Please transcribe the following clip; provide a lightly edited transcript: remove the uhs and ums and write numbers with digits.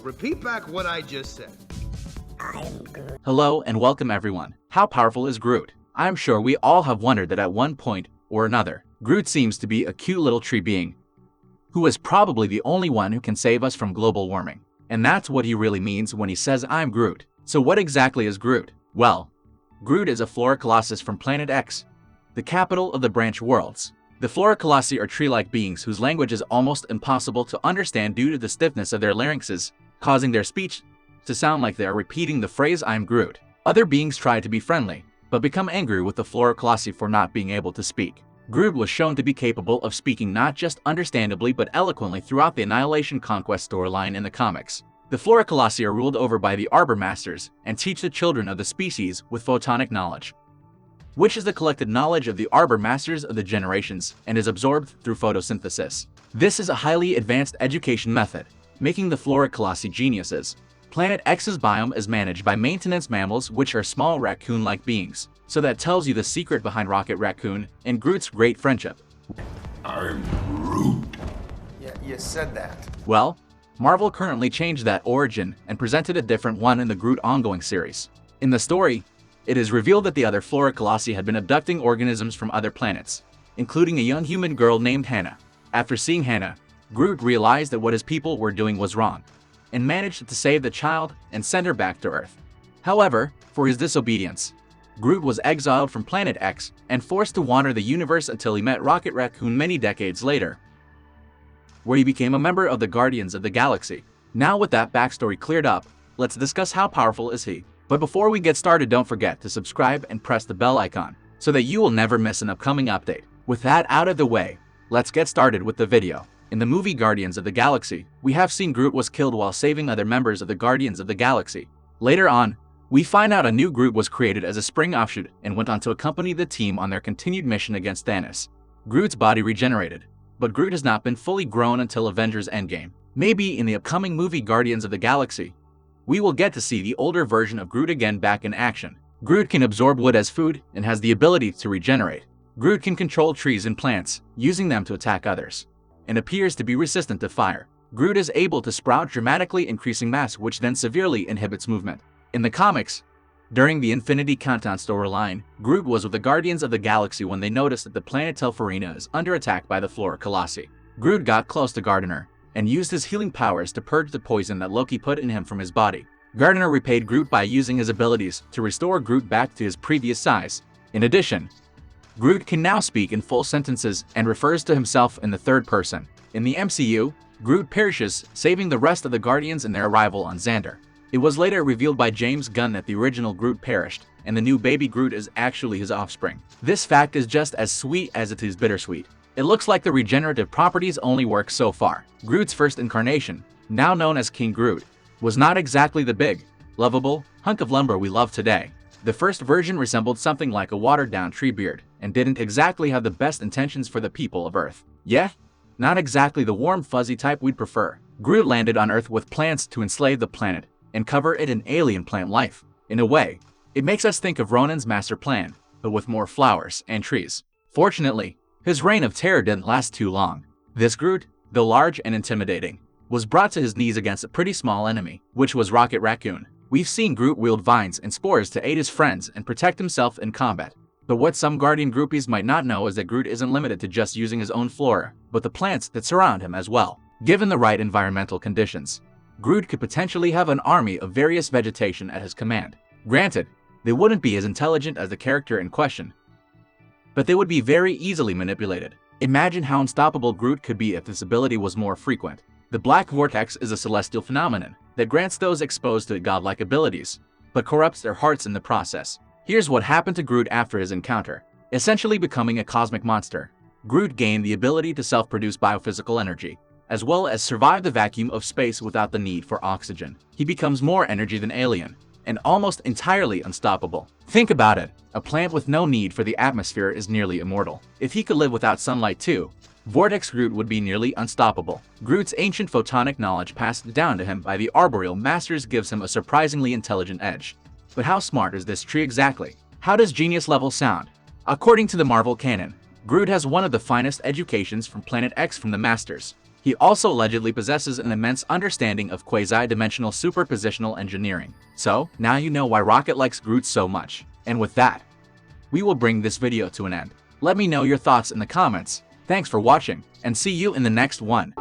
Repeat back what I just said. Hello and welcome everyone. How powerful is Groot? I'm sure we all have wondered that at one point or another. Groot seems to be a cute little tree being who is probably the only one who can save us from global warming. And that's what he really means when he says I'm Groot. So what exactly is Groot? Well, Groot is a Flora Colossus from Planet X, the capital of the Branch Worlds. The Flora Colossi are tree-like beings whose language is almost impossible to understand due to the stiffness of their larynxes, causing their speech to sound like they are repeating the phrase I'm Groot. Other beings try to be friendly, but become angry with the Flora Colossi for not being able to speak. Groot was shown to be capable of speaking not just understandably but eloquently throughout the Annihilation Conquest storyline in the comics. The Flora Colossi are ruled over by the Arbor Masters and teach the children of the species with photonic knowledge, which is the collected knowledge of the Arbor Masters of the generations and is absorbed through photosynthesis. This is a highly advanced education method, making the Flora Colossi geniuses. Planet X's biome is managed by maintenance mammals, which are small raccoon-like beings. So that tells you the secret behind Rocket Raccoon and Groot's great friendship. I'm Groot. Yeah, you said that. Well, Marvel currently changed that origin and presented a different one in the Groot ongoing series. In the story, it is revealed that the other Flora Colossi had been abducting organisms from other planets, including a young human girl named Hannah. After seeing Hannah, Groot realized that what his people were doing was wrong, and managed to save the child and send her back to Earth. However, for his disobedience, Groot was exiled from Planet X and forced to wander the universe until he met Rocket Raccoon many decades later, where he became a member of the Guardians of the Galaxy. Now with that backstory cleared up, let's discuss how powerful is he. But before we get started, don't forget to subscribe and press the bell icon so that you will never miss an upcoming update. With that out of the way, let's get started with the video. In the movie Guardians of the Galaxy, we have seen Groot was killed while saving other members of the Guardians of the Galaxy. Later on, we find out a new Groot was created as a spring offshoot and went on to accompany the team on their continued mission against Thanos. Groot's body regenerated, but Groot has not been fully grown until Avengers Endgame. Maybe in the upcoming movie Guardians of the Galaxy, we will get to see the older version of Groot again back in action. Groot can absorb wood as food and has the ability to regenerate. Groot can control trees and plants, using them to attack others, and appears to be resistant to fire. Groot is able to sprout, dramatically increasing mass, which then severely inhibits movement. In the comics, during the Infinity Countdown storyline, Groot was with the Guardians of the Galaxy when they noticed that the planet Telfarina is under attack by the Flora Colossi. Groot got close to Gardner and used his healing powers to purge the poison that Loki put in him from his body. Gardner repaid Groot by using his abilities to restore Groot back to his previous size. In addition, Groot can now speak in full sentences and refers to himself in the third person. In the MCU, Groot perishes, saving the rest of the Guardians in their arrival on Xandar. It was later revealed by James Gunn that the original Groot perished, and the new baby Groot is actually his offspring. This fact is just as sweet as it is bittersweet. It looks like the regenerative properties only work so far. Groot's first incarnation, now known as King Groot, was not exactly the big, lovable hunk of lumber we love today. The first version resembled something like a watered-down Treebeard, and didn't exactly have the best intentions for the people of Earth. Yeah, not exactly the warm fuzzy type we'd prefer. Groot landed on Earth with plans to enslave the planet and cover it in alien plant life. In a way, it makes us think of Ronan's master plan, but with more flowers and trees. Fortunately, his reign of terror didn't last too long. This Groot, though large and intimidating, was brought to his knees against a pretty small enemy, which was Rocket Raccoon. We've seen Groot wield vines and spores to aid his friends and protect himself in combat. But what some Guardian groupies might not know is that Groot isn't limited to just using his own flora, but the plants that surround him as well. Given the right environmental conditions, Groot could potentially have an army of various vegetation at his command. Granted, they wouldn't be as intelligent as the character in question, but they would be very easily manipulated. Imagine how unstoppable Groot could be if this ability was more frequent. The Black Vortex is a celestial phenomenon that grants those exposed to godlike abilities, but corrupts their hearts in the process. Here's what happened to Groot after his encounter. Essentially becoming a cosmic monster, Groot gained the ability to self-produce biophysical energy, as well as survive the vacuum of space without the need for oxygen. He becomes more energy than alien, and almost entirely unstoppable. Think about it, a plant with no need for the atmosphere is nearly immortal. If he could live without sunlight too, Vortex Groot would be nearly unstoppable. Groot's ancient photonic knowledge passed down to him by the Arboreal Masters gives him a surprisingly intelligent edge. But how smart is this tree exactly? How does genius level sound? According to the Marvel canon, Groot has one of the finest educations from Planet X from the Masters. He also allegedly possesses an immense understanding of quasi-dimensional superpositional engineering. So, now you know why Rocket likes Groot so much. And with that, we will bring this video to an end. Let me know your thoughts in the comments. Thanks for watching, and see you in the next one.